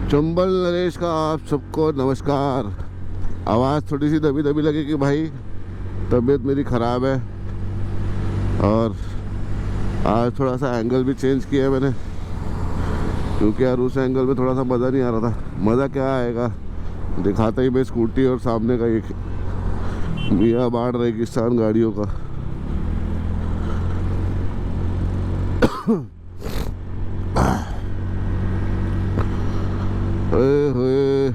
चंबल नरेश का आप सबको नमस्कार। आवाज़ थोड़ी सी दबी दबी लगेगी भाई, तबीयत मेरी ख़राब है और आज थोड़ा सा एंगल भी चेंज किया है मैंने, क्योंकि यार उस एंगल में थोड़ा सा मज़ा नहीं आ रहा था। मज़ा क्या आएगा, दिखाता ही मैं स्कूटी और सामने का एक मियाँ बाढ़ रेगिस्तान गाड़ियों का। ओए होए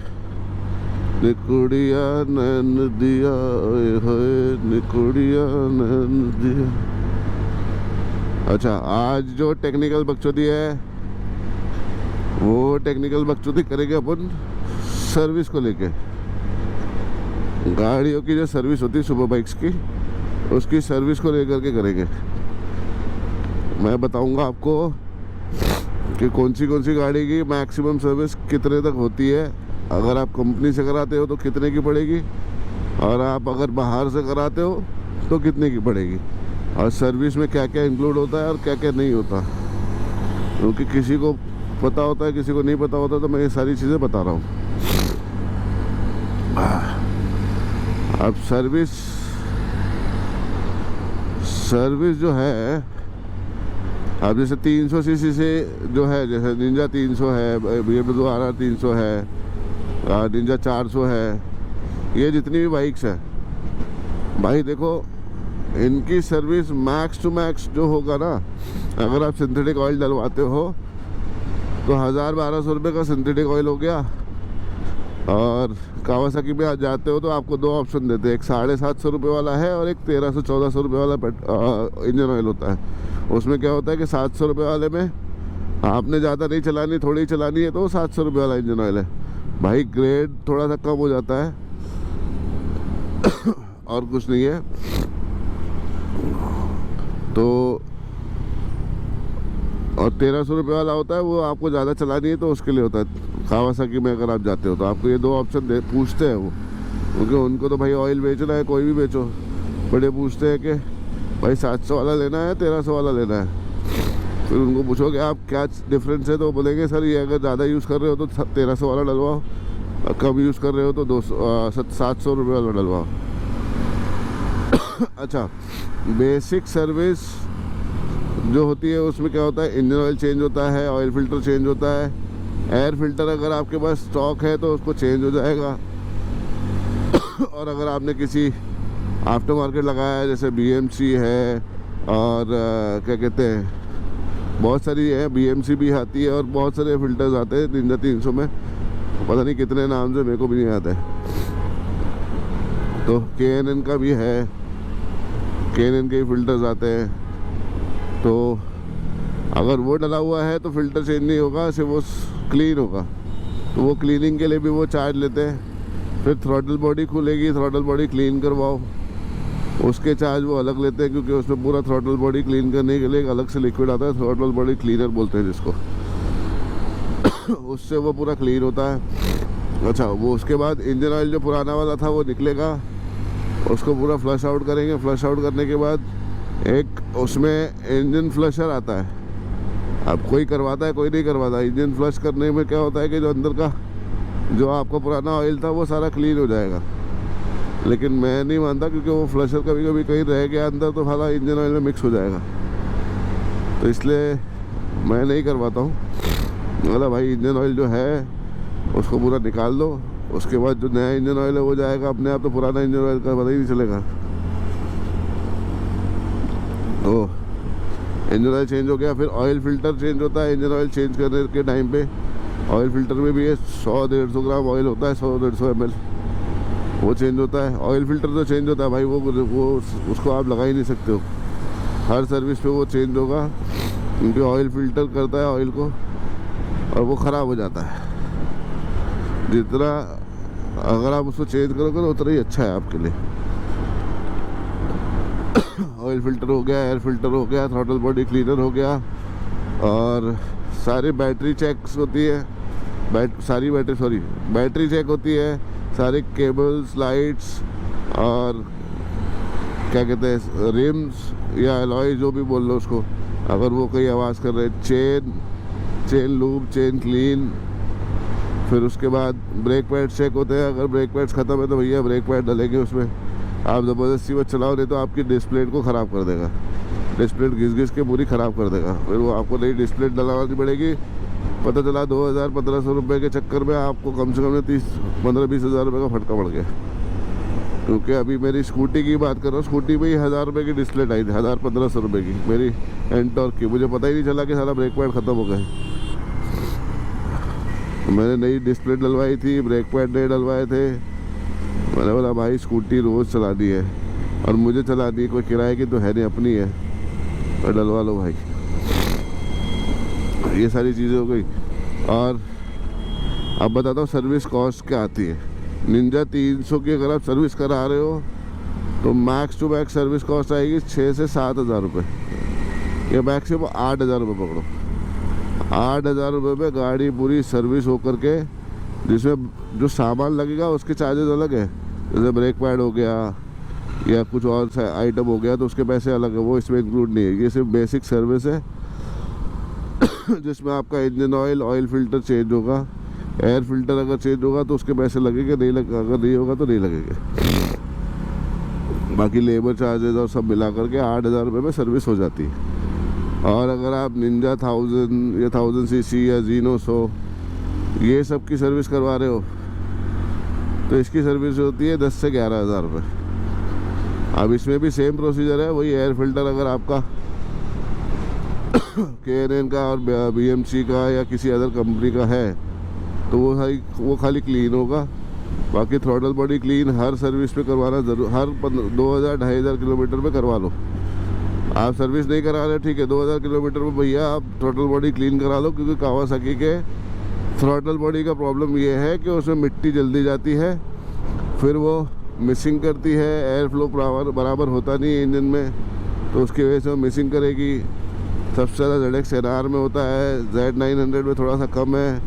निकुड़िया नैन दिया, ओए होए निकुड़िया नैन दिया। अच्छा, आज जो टेक्निकल बकचोदी है वो टेक्निकल बकचोदी करेंगे अपन सर्विस को लेके। गाड़ियों की जो सर्विस होती है सुपर बाइक्स की, उसकी सर्विस को लेकर के करेंगे। मैं बताऊंगा आपको कि कौन सी गाड़ी की मैक्सिमम सर्विस कितने तक होती है। अगर आप कंपनी से कराते हो तो कितने की पड़ेगी, और आप अगर बाहर से कराते हो तो कितने की पड़ेगी, और सर्विस में क्या क्या इंक्लूड होता है और क्या क्या नहीं होता। क्योंकि किसी को पता होता है, किसी को नहीं पता होता, तो मैं ये सारी चीज़ें बता रहा हूँ। अब सर्विस जो है, अब जैसे 300 सीसी से जो है, जैसे निंजा 300 है, BMW RR 300 है, निंजा 400 है, ये जितनी भी बाइक्स है भाई, देखो इनकी सर्विस मैक्स टू मैक्स जो होगा ना, अगर आप सिंथेटिक ऑयल डलवाते हो तो 1000-1200 रुपये का सिंथेटिक ऑयल हो गया। और कावासाकी में जाते हो तो आपको दो ऑप्शन देते हैं, एक 750 रुपये वाला है और एक 1300-1400 रुपये वाला इंजन ऑयल होता है। उसमें क्या होता है कि 700 रुपये वाले में आपने ज़्यादा नहीं चलानी, थोड़ी ही चलानी है, तो 700 रुपये वाला इंजन ऑयल है भाई। ग्रेड थोड़ा सा कम हो जाता है और कुछ नहीं है। तो और 1300 रुपये वाला होता है, वो आपको ज़्यादा चलानी है तो उसके लिए होता है। कावासाकी में अगर आप जाते हो तो आपको ये दो ऑप्शन पूछते हैं वो, क्योंकि उनको तो भाई ऑयल बेचना है, कोई भी बेचो, बड़े पूछते हैं कि भाई 700 वाला लेना है, 1300 वाला लेना है। फिर उनको पूछोगे आप क्या डिफरेंस है, तो बोलेंगे सर ये अगर ज़्यादा यूज़ कर रहे हो तो 1300 वाला डलवाओ, कम यूज़ कर रहे हो तो 700 रुपये वाला डलवाओ। अच्छा, बेसिक सर्विस जो होती है उसमें क्या होता है, इंजन ऑयल चेंज होता है, ऑयल फिल्टर चेंज होता है, एयर फिल्टर अगर आपके पास स्टॉक है तो उसको चेंज हो जाएगा। और अगर आपने किसी आफ्टर मार्केट लगाया है, जैसे BMC है और क्या कहते हैं, बहुत सारी है, BMC भी आती है और बहुत सारे फिल्टर्स आते हैं निंजा 300 में, पता नहीं कितने नाम से, मेरे को भी नहीं आता है। तो KNN का भी है, KNN के फिल्टर्स आते हैं। तो अगर वो डला हुआ है तो फिल्टर चेंज नहीं होगा, सिर्फ वो क्लीन होगा। तो वो क्लीनिंग के लिए भी वो चार्ज लेते हैं। फिर थ्रॉटल बॉडी खुलेगी, थ्रॉटल बॉडी क्लीन करवाओ, उसके चार्ज वो अलग लेते हैं, क्योंकि उसमें पूरा थ्रॉटल बॉडी क्लीन करने के लिए एक अलग से लिक्विड आता है, थ्रॉटल बॉडी क्लीनर बोलते हैं जिसको। उससे वो पूरा क्लीन होता है। अच्छा, वो उसके बाद इंजन ऑयल जो पुराना वाला था वो निकलेगा, उसको पूरा फ्लश आउट करेंगे। फ्लश आउट करने के बाद एक उसमें इंजन फ्लशर आता है। अब कोई करवाता है, कोई नहीं करवाता। इंजन फ्लश करने में क्या होता है कि जो अंदर का जो आपका पुराना ऑयल था वो सारा क्लीन हो जाएगा। लेकिन मैं नहीं मानता, क्योंकि वो फ्लशर कभी कभी कहीं रह गया अंदर तो सारा इंजन ऑयल में मिक्स हो जाएगा, तो इसलिए मैं नहीं करवाता हूँ। मतलब भाई इंजन ऑयल जो है उसको पूरा निकाल दो, उसके बाद जो नया इंजन ऑयल है वो जाएगा अपने आप, तो पुराना इंजन ऑयल का पता ही नहीं चलेगा। तो इंजन ऑयल चेंज हो गया, फिर ऑयल फिल्टर चेंज होता है। इंजन ऑयल चेंज करने के टाइम पे ऑयल फिल्टर में भी 100-150 ग्राम ऑयल होता है, 100-150 ml, वो चेंज होता है। ऑयल फिल्टर तो चेंज होता है भाई, वो उसको आप लगा ही नहीं सकते हो, हर सर्विस पे वो चेंज होगा, क्योंकि ऑयल फिल्टर करता है ऑयल को और वो ख़राब हो जाता है। जितना अगर आप उसको चेंज करोगे तो उतना ही अच्छा है आपके लिए। ऑयल फिल्टर हो गया, एयर फिल्टर हो गया, थ्रॉटल बॉडी क्लीनर हो गया, और सारी बैटरी चेक्स होती है, बैटरी चेक होती है, सारे केबल्स, लाइट्स और क्या कहते हैं रिम्स या अलॉय जो भी बोल लो उसको, अगर वो कोई आवाज़ कर रहे, चेन लूब, चेन क्लीन, फिर उसके बाद ब्रेक पैड चेक होते हैं। अगर ब्रेक पैड्स ख़त्म है तो भैया ब्रेक पैड डालेंगे उसमें। आप ज़बरदस्ती मत चलाओ, नहीं तो आपकी डिस्प्ले को ख़राब कर देगा। डिस्प्ले घिस के पूरी ख़राब कर देगा। फिर वो आपको नई डिस्प्ले डलवानी पड़ेगी। पता चला 2000-1500 रुपये के चक्कर में आपको कम से कम 15-20 हज़ार रुपये का फटका पड़ गया। क्योंकि अभी मेरी स्कूटी की बात कर रहा हूँ, स्कूटी में ही 1000 रुपये की डिस्प्ले आई थी, 1000-1500 रुपये की मेरी एंटॉर्क की। मुझे पता ही नहीं चला कि सारा ब्रेक पैड ख़त्म हो गए। मैंने नई डिस्प्ले डलवाई थी, ब्रेक पैड नहीं डलवाए थे। मैंने बोला भाई स्कूटी रोज़ चलानी है और मुझे चलानी है, कोई किराए की तो है नहीं, अपनी है, और डलवा लो भाई। ये सारी चीज़ें हो गई। और अब बताता हूँ सर्विस कॉस्ट क्या आती है। निंजा 300 की अगर आप सर्विस करा रहे हो तो max to max service cost आएगी 6 से 7 हज़ार रुपये, या मैक्सिमम 8 हज़ार रुपये पकड़ो। 8 हज़ार रुपये में गाड़ी पूरी सर्विस हो करके, जिसमें जो सामान लगेगा उसके चार्जेस अलग है। जैसे ब्रेक पैड हो गया या कुछ और आइटम हो गया तो उसके पैसे अलग है, वो इसमें इंक्लूड नहीं है। ये सिर्फ बेसिक सर्विस है जिसमें आपका इंजन ऑयल फिल्टर चेंज होगा, एयर फिल्टर अगर चेंज होगा तो उसके पैसे लगेंगे, नहीं अगर नहीं होगा तो नहीं लगेंगे। बाकी लेबर चार्जेस और सब मिला करके 8 हज़ार रुपये में सर्विस हो जाती है। और अगर आप निंजा 1000 या 1000 सीसी या जीनो 100 ये सब की सर्विस करवा रहे हो तो इसकी सर्विस होती है 10 से 11 हज़ार रुपये। अब इसमें भी सेम प्रोसीजर है, वही एयर फिल्टर अगर आपका KNN का और BMC का या किसी अदर कंपनी का है तो वो खाली क्लीन होगा। बाकी थ्रॉटल बॉडी क्लीन हर सर्विस पे करवाना ज़रूर, हर 2000-2500 किलोमीटर पे करवा लो। आप सर्विस नहीं करा रहे ठीक है, 2000 किलोमीटर में भैया आप थ्रॉटल बॉडी क्लीन करा लो। क्योंकि कावासाकी के थ्रॉटल बॉडी का प्रॉब्लम ये है कि उसमें मिट्टी जल्दी जाती है, फिर वो मिसिंग करती है, एयर फ्लो बराबर होता नहीं है इंजन में, तो उसकी वजह से वो मिसिंग करेगी। सबसे ज़्यादा ZX NR में होता है, Z900 में थोड़ा सा कम है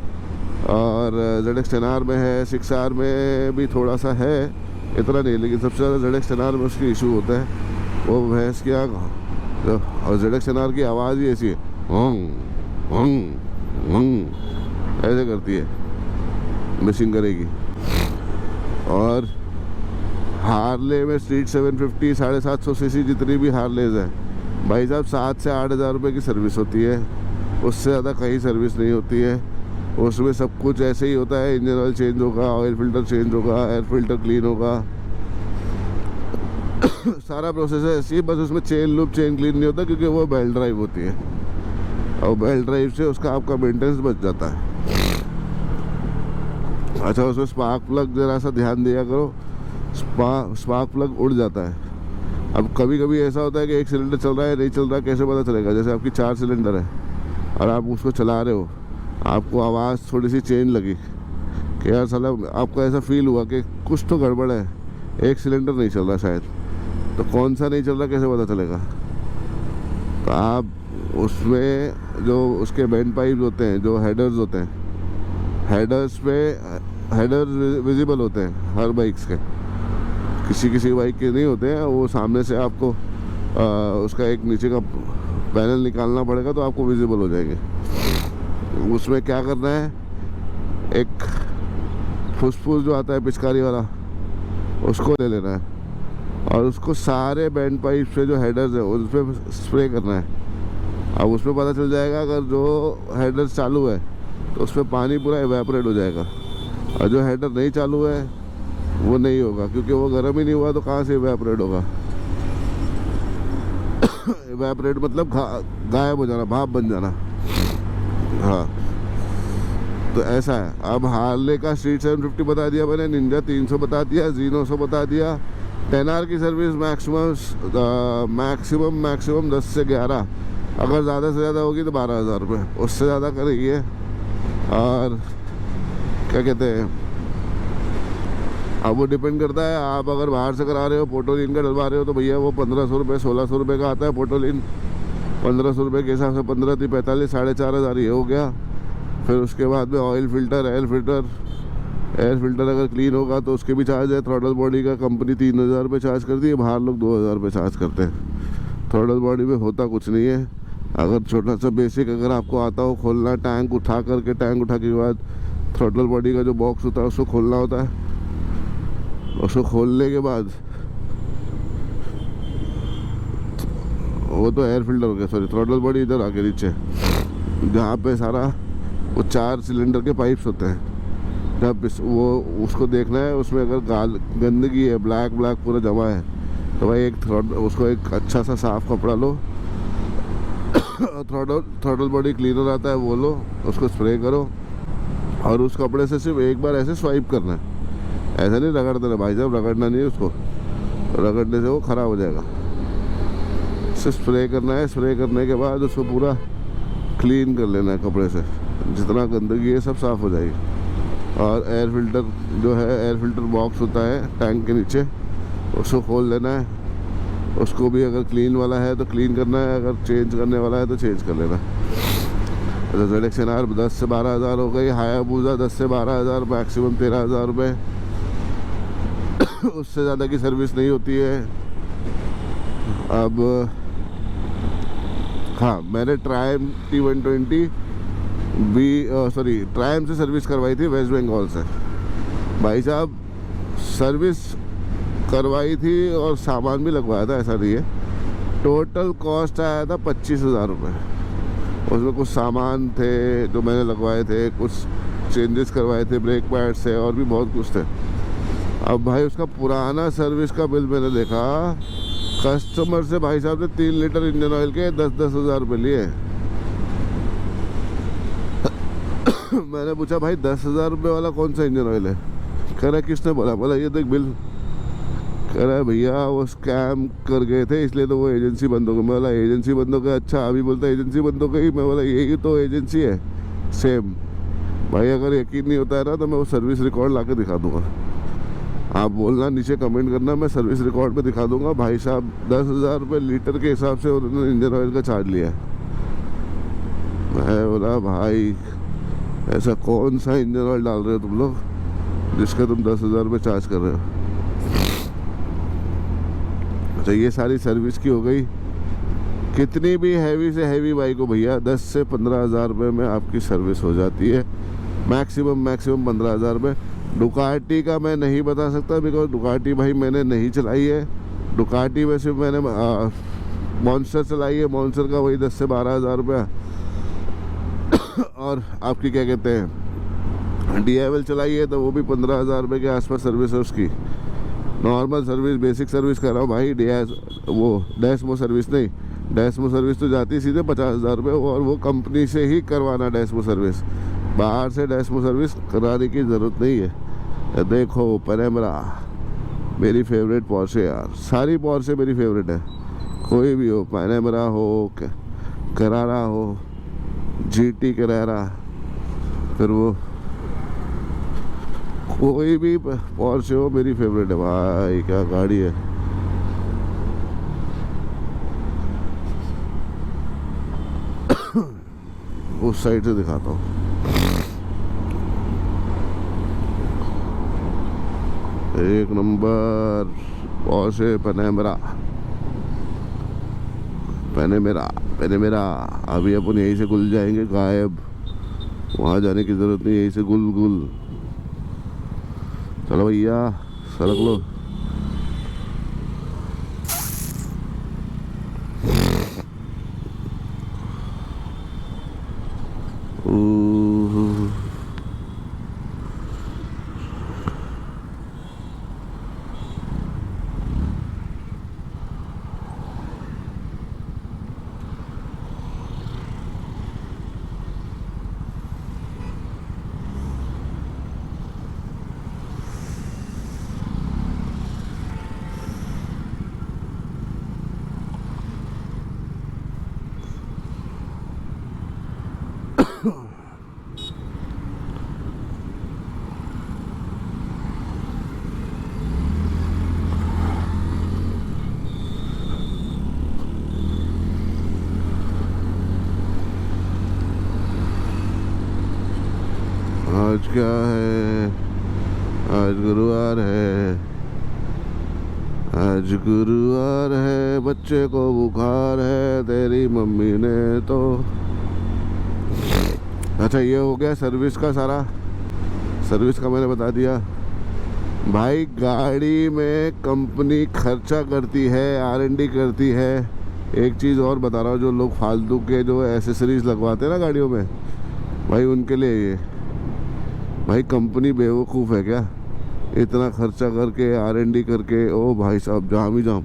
और ZX NR में है, 6R में भी थोड़ा सा है, इतना नहीं, लेकिन सबसे ज़्यादा ZX NR में उसकी इशू होता है। वो भैंस की आग, और ZX NR की आवाज़ ही ऐसी है, ऐसे करती है, मिसिंग करेगी। और हार्ले में स्ट्रीट 750 750 सीसी जितनी भी हार्लेज है भाई साहब 7 से 8 हज़ार रुपये की सर्विस होती है, उससे ज़्यादा कहीं सर्विस नहीं होती है। उसमें सब कुछ ऐसे ही होता है, इंजन ऑयल चेंज होगा, ऑयल फिल्टर चेंज होगा, एयर फिल्टर क्लीन होगा, सारा प्रोसेस है ऐसी। बस उसमें चेन लूप चेन क्लीन नहीं होता क्योंकि वो बेल्ट ड्राइव होती है और बेल्ट ड्राइव से उसका आपका मेंटेनेंस बच जाता है। अच्छा, उसमें स्पार्क प्लग ज़रा सा ध्यान दिया करो, स्पार्क प्लग उड़ जाता है। अब कभी कभी ऐसा होता है कि एक सिलेंडर चल रहा है, नहीं चल रहा, कैसे पता चलेगा? जैसे आपकी 4 सिलेंडर है और आप उसको चला रहे हो, आपको आवाज़ थोड़ी सी चेंज लगी कि यार साला, आपको ऐसा फील हुआ कि कुछ तो गड़बड़ है, एक सिलेंडर नहीं चल रहा शायद, तो कौन सा नहीं चल रहा कैसे पता चलेगा? तो आप उसमें जो उसके बेंड पाइप होते हैं, जो हेडर्स होते हैं, हेडर्स पे हेडर्स विजिबल होते हैं हर बाइक्स के, किसी बाइक के नहीं होते हैं। वो सामने से आपको उसका एक नीचे का पैनल निकालना पड़ेगा तो आपको विजिबल हो जाएंगे। उसमें क्या करना है, एक फुसफुस जो आता है पिचकारी वाला, उसको ले लेना है और उसको सारे बैंड पाइप से जो हेडर्स है उस पर स्प्रे करना है। अब उसमें पता चल जाएगा, अगर जो हेडर चालू है तो उस पर पानी पूरा इवेपोरेट हो जाएगा, और जो हेडर नहीं चालू है वो नहीं होगा, क्योंकि वो गर्म ही नहीं हुआ तो कहाँ से इवेपोरेट होगा। इवेपोरेट मतलब गायब हो जाना, भाप बन जाना। हाँ, तो ऐसा है। अब हार्ले का स्ट्रीट 750 बता दिया मैंने, निंजा 300 बता दिया, जीनो 100 बता दिया। 10R की सर्विस मैक्सिमम 10 से 11, अगर ज़्यादा से ज़्यादा होगी तो 12 हज़ार रुपये, उससे ज़्यादा करेगी है। और क्या कहते हैं, अब वो डिपेंड करता है, आप अगर बाहर से करा रहे हो, पोटोलिन का डलवा रहे हो तो भैया वो 1500 रुपये 1600 रुपये का आता है पोटोलिन। 1500 रुपये के हिसाब से 15 × 45 4,500 ये हो गया। फिर उसके बाद में ऑयल फिल्टर, एयर फिल्टर अगर क्लीन होगा तो उसके भी चार्ज है। थ्रॉटल बॉडी का कंपनी 3000 रुपये चार्ज करती है, बाहर लोग 2000 रुपये चार्ज करते हैं। थ्रॉटल बॉडी में होता कुछ नहीं है, अगर छोटा सा बेसिक अगर आपको आता हो खोलना, टैंक उठा के बाद थ्रॉटल बॉडी का जो बॉक्स होता है उसको खोलना होता है। उसको खोलने के बाद वो तो एयर फिल्टर हो गया, सॉरी थ्रॉटल बॉडी इधर आके नीचे जहाँ पे सारा वो 4 सिलेंडर के पाइप्स होते हैं। जब वो उसको देखना है उसमें अगर गंदगी है, ब्लैक पूरा जमा है, तो भाई उसको एक अच्छा सा साफ कपड़ा लो, थ्रॉटल बॉडी क्लीनर आता है वो लो, उसको स्प्रे करो और उस कपड़े से सिर्फ एक बार ऐसे स्वाइप करना है। ऐसा नहीं रगड़ देना भाई साहब, रगड़ना नहीं है उसको, रगड़ने से वो ख़राब हो जाएगा। सिर्फ स्प्रे करना है। स्प्रे करने के बाद उसको पूरा क्लीन कर लेना है कपड़े से, जितना गंदगी है सब साफ़ हो जाएगी। और एयर फिल्टर जो है, एयर फिल्टर बॉक्स होता है टैंक के नीचे, उसको खोल लेना है। उसको भी अगर क्लीन वाला है तो क्लीन करना है, अगर चेंज करने वाला है तो चेंज कर लेना। तो ZX-R 10 से 12 हज़ार हो गई, हायाबुसा 10 से 12 हज़ार, मैक्सिमम 13 हज़ार रुपये। उससे ज़्यादा की सर्विस नहीं होती है। अब हाँ, मैंने ट्रायम T120 ट्रायम से सर्विस करवाई थी वेस्ट बंगाल से। भाई साहब सर्विस करवाई थी और सामान भी लगवाया था, ऐसा नहीं है। टोटल कॉस्ट आया था 25,000 रुपये। उसमें कुछ सामान थे जो मैंने लगवाए थे, कुछ चेंजेस करवाए थे ब्रेक पैड से, और भी बहुत कुछ थे। अब भाई उसका पुराना सर्विस का बिल मैंने देखा, कस्टमर से भाई साहब ने 3 लीटर इंजन ऑयल के 10-10 हज़ार रुपये लिए। मैंने पूछा भाई 10,000 रुपये वाला कौन सा इंजन ऑयल है? कह रहा किसने बोला? बोला ये देख बिल। कह रहा है भैया वो स्कैम कर गए थे इसलिए तो वो एजेंसी बंद हो गई। मैं बोला एजेंसी बंद हो गई? अच्छा अभी बोलता है एजेंसी बंद हो गई। मैं बोला यही तो एजेंसी है सेम। भाई अगर यकीन नहीं होता है ना तो मैं वो सर्विस रिकॉर्ड ला के दिखा दूँगा। आप बोलना, नीचे कमेंट करना, मैं सर्विस रिकॉर्ड पे दिखा दूंगा। भाई साहब 10,000 रुपये लीटर के हिसाब से उन्होंने इंजन ऑयल का चार्ज लिया। मैं बोला भाई ऐसा कौन सा इंजन ऑयल डाल रहे हो तुम लोग जिसका तुम 10,000 रुपये चार्ज कर रहे हो? अच्छा ये सारी सर्विस की हो गई। कितनी भी हैवी से हैवी बाइक हो भैया 10 से 15 हज़ार रुपये में आपकी सर्विस हो जाती है, मैक्सिमम 15 हज़ार रुपये। डुकाटी का मैं नहीं बता सकता बिकॉज डुकाटी भाई मैंने नहीं चलाई है। डुकाटी में सिर्फ मैंने मॉन्स्टर चलाई है, मॉन्स्टर का वही 10 से 12 हज़ार रुपया। और आपकी क्या कहते हैं DIL चलाई है तो वो भी 15 हज़ार रुपये के आसपास सर्विस है उसकी। नॉर्मल सर्विस, बेसिक सर्विस कर रहा हूँ भाई, वो डैशमो सर्विस नहीं, डैशमो सर्विस तो जाती है सीधे 50 हज़ार रुपये, और वो कंपनी से ही करवाना डैशमो सर्विस। बाहर से डैशमो सर्विस कराने की ज़रूरत नहीं है। देखो पैनेमेरा मेरी फेवरेट पोर्शे यार, सारी पोर्शे मेरी फेवरेट है। कोई भी हो, पैनेमेरा हो, करारा हो, GT करारा, फिर वो कोई भी पोर्शे हो मेरी फेवरेट है भाई। क्या गाड़ी है। उस साइड से दिखाता हूँ। एक नंबर पोर्शे पैनेमेरा। अभी अपन यहीं से गुल जाएंगे, गायब, वहाँ जाने की ज़रूरत नहीं, यहीं से गुल। चलो भैया सड़क लो। आज क्या है? आज गुरुवार है। आज गुरुवार है, बच्चे को बुखार है तेरी मम्मी ने तो। अच्छा ये हो गया सर्विस का सारा। सर्विस का मैंने बता दिया भाई। गाड़ी में कंपनी खर्चा करती है, R&D करती है। एक चीज़ और बता रहा हूँ, जो लोग फालतू के जो एसेसरीज लगवाते हैं ना गाड़ियों में भाई, उनके लिए ये भाई कंपनी बेवकूफ़ है क्या? इतना खर्चा करके R&D करके, ओ भाई साहब जाम ही जाम।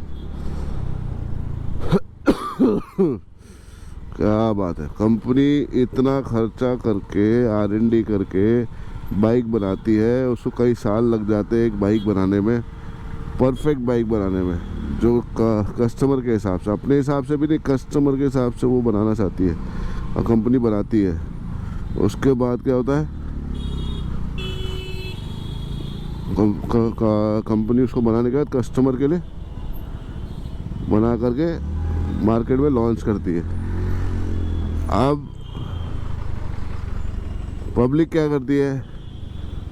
क्या बात है, कंपनी इतना खर्चा करके R&D करके बाइक बनाती है, उसको कई साल लग जाते हैं एक बाइक बनाने में, परफेक्ट बाइक बनाने में, जो कस्टमर के हिसाब से, अपने हिसाब से भी नहीं, कस्टमर के हिसाब से वो बनाना चाहती है और कंपनी बनाती है। उसके बाद क्या होता है, कंपनी उसको बनाने के बाद कस्टमर के लिए बना करके मार्केट में लॉन्च करती है। अब पब्लिक क्या करती है,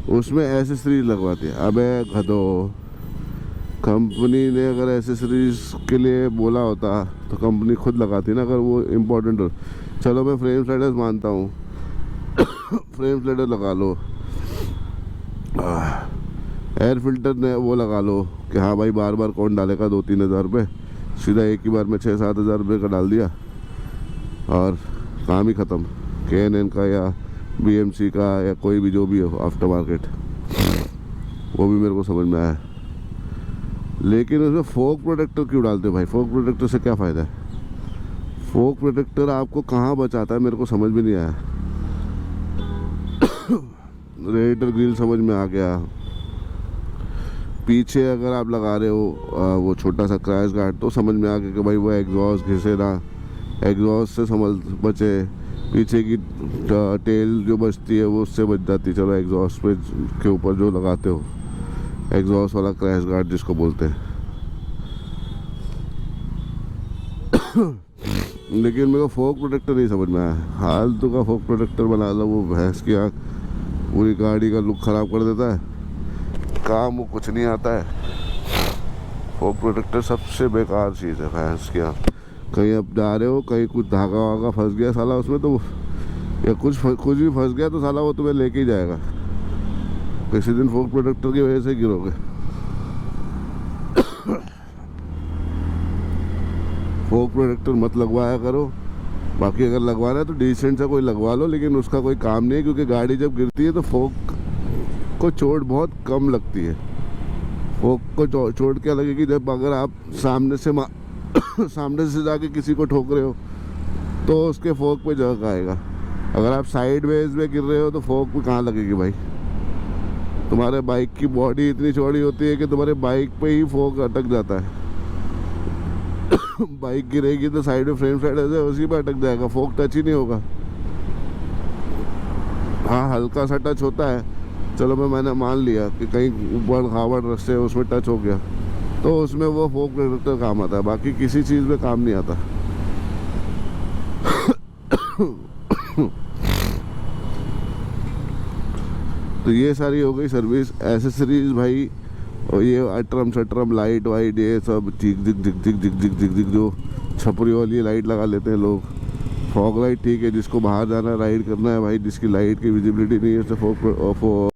उसमें एसेसरीज लगवाती है। अबे गधो, कंपनी ने अगर एसेसरीज के लिए बोला होता तो कंपनी खुद लगाती ना, अगर वो इम्पोर्टेंट हो। चलो मैं फ्रेम स्लाइडर्स मानता हूँ, फ्रेम स्लाइडर लगा लो, एयर फिल्टर ने वो लगा लो कि हाँ भाई बार बार कौन डालेगा 2-3 हज़ार रुपये, सीधा एक ही बार में 6-7 हज़ार रुपये का डाल दिया और काम ही ख़त्म। KN का या BMC का या कोई भी जो भी हो आफ्टर मार्केट, वो भी मेरे को समझ में आया। लेकिन उसमें फोक प्रोटेक्टर क्यों डालते हो भाई? फोक प्रोटेक्टर से क्या फ़ायदा है? फोक प्रोटेक्टर आपको कहाँ बचाता है, मेरे को समझ में नहीं आया। रेडिएटर ग्रिल समझ में आ गया, पीछे अगर आप लगा रहे हो वो छोटा सा क्रैश गार्ड तो समझ में आ गया कि भाई वो एग्जॉस्ट घिसे ना, एग्जॉस्ट से संभल बचे, पीछे की टेल जो बचती है वो उससे बच जाती है। चलो एग्जॉस्ट पे के ऊपर जो लगाते हो, एग्जॉस्ट वाला क्रैश गार्ड जिसको बोलते हैं। लेकिन मेरे को फोक प्रोटेक्टर नहीं समझ में आया। फालतू का फोक प्रोटेक्टर बना लो, वो भैंस की आँख पूरी गाड़ी का लुक ख़राब कर देता है, काम वो कुछ नहीं आता है। फोक प्रोटेक्टर सबसे बेकार चीज़ है भैंस की आँख। कहीं आप जा रहे हो, कहीं कुछ धागा वागा फंस गया साला उसमें तो, या कुछ भी फंस गया तो साला वो तुम्हें लेके ही जाएगा। किसी दिन फोक प्रोटेक्टर की वजह से गिरोगे। फोक प्रोटेक्टर मत लगवाया करो। बाकी अगर लगवाना है तो डिसेंट सा कोई लगवा लो, लेकिन उसका कोई काम नहीं है, क्योंकि गाड़ी जब गिरती है तो फोक को चोट बहुत कम लगती है। फोक को चोट क्या लगेगी, जब अगर आप सामने से जाके किसी को ठोक रहे हो तो उसके फोक पे जग आएगा। अगर आप साइड वेज में गिर रहे हो तो फोक पे कहाँ लगेगी भाई? तुम्हारे बाइक की बॉडी इतनी चौड़ी होती है कि तुम्हारे बाइक पे ही फोक अटक जाता है। बाइक गिरेगी तो साइड में फ्रेम साइड है उसी पे अटक जाएगा, फोक टच ही नहीं होगा। हाँ हल्का सा टच होता है, चलो मैंने मान लिया कि कहीं ऊपर खावड़ रस्ते उसमें टच हो गया तो उसमें वो फोक प्रोटेक्टर काम आता है, बाकी किसी चीज़ में काम नहीं आता। तो ये सारी हो गई सर्विस। एसेसरीज भाई, और ये अटरम शटरम लाइट वाइट ये सब झिक झिक झिक झिक झिक झिक झिक झिक जो छपरी वाली लाइट लगा लेते हैं लोग। फॉग लाइट ठीक है, जिसको बाहर जाना है राइड करना है भाई, जिसकी लाइट की विजिबिलिटी नहीं है उससे फॉग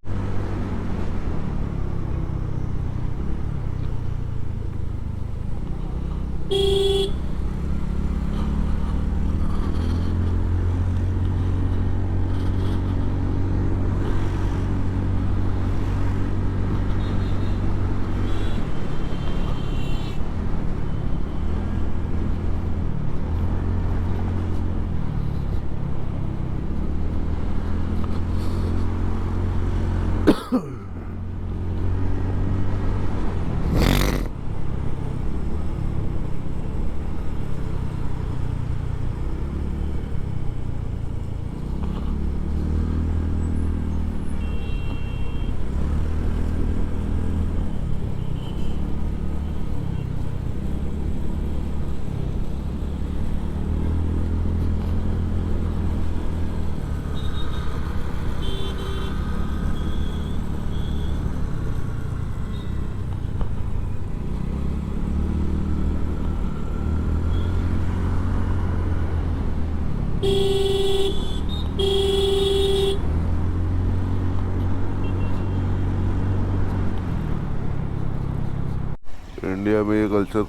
इंडिया में ये कल्चर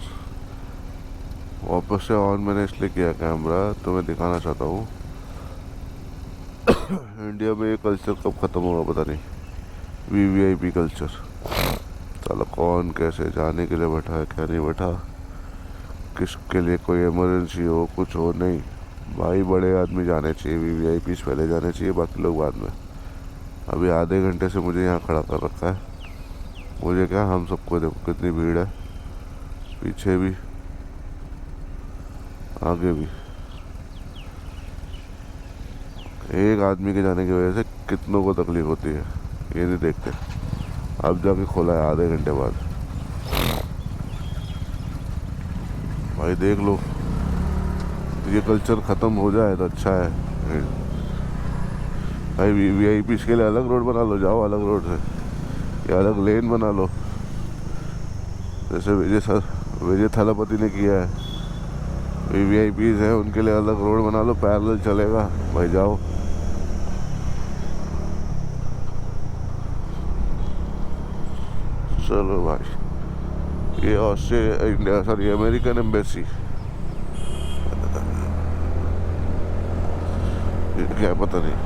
वापस से ऑन मैंने इसलिए किया कैमरा, तो मैं दिखाना चाहता हूँ इंडिया में ये कल्चर कब ख़त्म होगा पता नहीं। वीवीआईपी कल्चर, साला कौन कैसे जाने के लिए बैठा है, क्या नहीं बैठा, किसके लिए कोई इमरजेंसी हो कुछ हो, नहीं भाई बड़े आदमी जाने चाहिए, वीवीआईपी पहले जाने चाहिए, बाकी लोग बाद में। अभी आधे घंटे से मुझे यहाँ खड़ा कर रखा है, मुझे क्या, हम सबको देखो कितनी भीड़ है, पीछे भी आगे भी। एक आदमी के जाने की वजह से कितनों को तकलीफ होती है, ये नहीं देखते। अब जाके खोला है आधे घंटे बाद। भाई देख लो, ये कल्चर ख़त्म हो जाए तो अच्छा है भाई। वीआईपी के लिए अलग रोड बना लो, जाओ अलग रोड से, या अलग लेन बना लो, जैसे विजय थालापति ने किया है। वीआईपीज हैं उनके लिए अलग रोड बना लो, पैरेलल चलेगा भाई, जाओ। चलो भाई, ये Australia India sorry American embassy, क्या पता नहीं।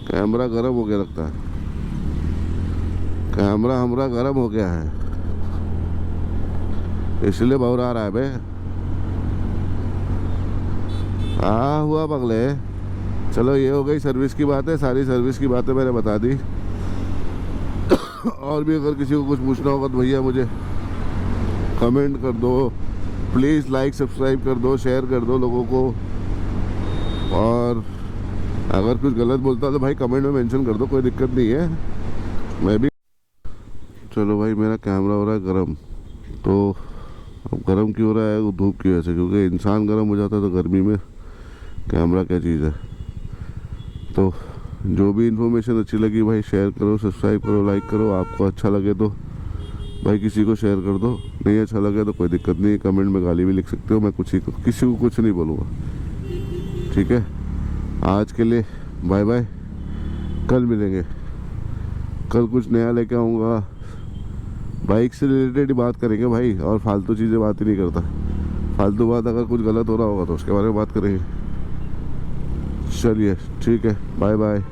कैमरा गर्म हो गया लगता है, कैमरा हमारा गर्म हो गया है, इसलिए बौरा रहा है बे। हाँ हुआ पगले। चलो ये हो गई सर्विस की बातें, सारी सर्विस की बातें मैंने बता दी। और भी अगर किसी को कुछ पूछना होगा तो भैया मुझे कमेंट कर दो, प्लीज़ लाइक सब्सक्राइब कर दो, शेयर कर दो लोगों को। और अगर कुछ गलत बोलता तो भाई कमेंट में मेंशन कर दो, कोई दिक्कत नहीं है, मैं भी। चलो भाई, मेरा कैमरा हो रहा है गर्म। तो अब गर्म क्यों हो रहा है, वो धूप की वजह से, क्योंकि इंसान गर्म हो जाता है तो गर्मी में कैमरा क्या चीज़ है। तो जो भी इन्फॉर्मेशन अच्छी लगी भाई शेयर करो, सब्सक्राइब करो, लाइक करो। आपको अच्छा लगे तो भाई किसी को शेयर कर दो, नहीं अच्छा लगे तो कोई दिक्कत नहीं, कमेंट में गाली भी लिख सकते हो, मैं किसी को कुछ नहीं बोलूँगा, ठीक है। आज के लिए बाय बाय, कल मिलेंगे, कल कुछ नया लेके आऊँगा, बाइक से रिलेटेड ही बात करेंगे भाई, और फालतू चीज़ें बात ही नहीं करता। फालतू बात अगर कुछ गलत हो रहा होगा तो उसके बारे में बात करेंगे। चलिए ठीक है, बाय बाय।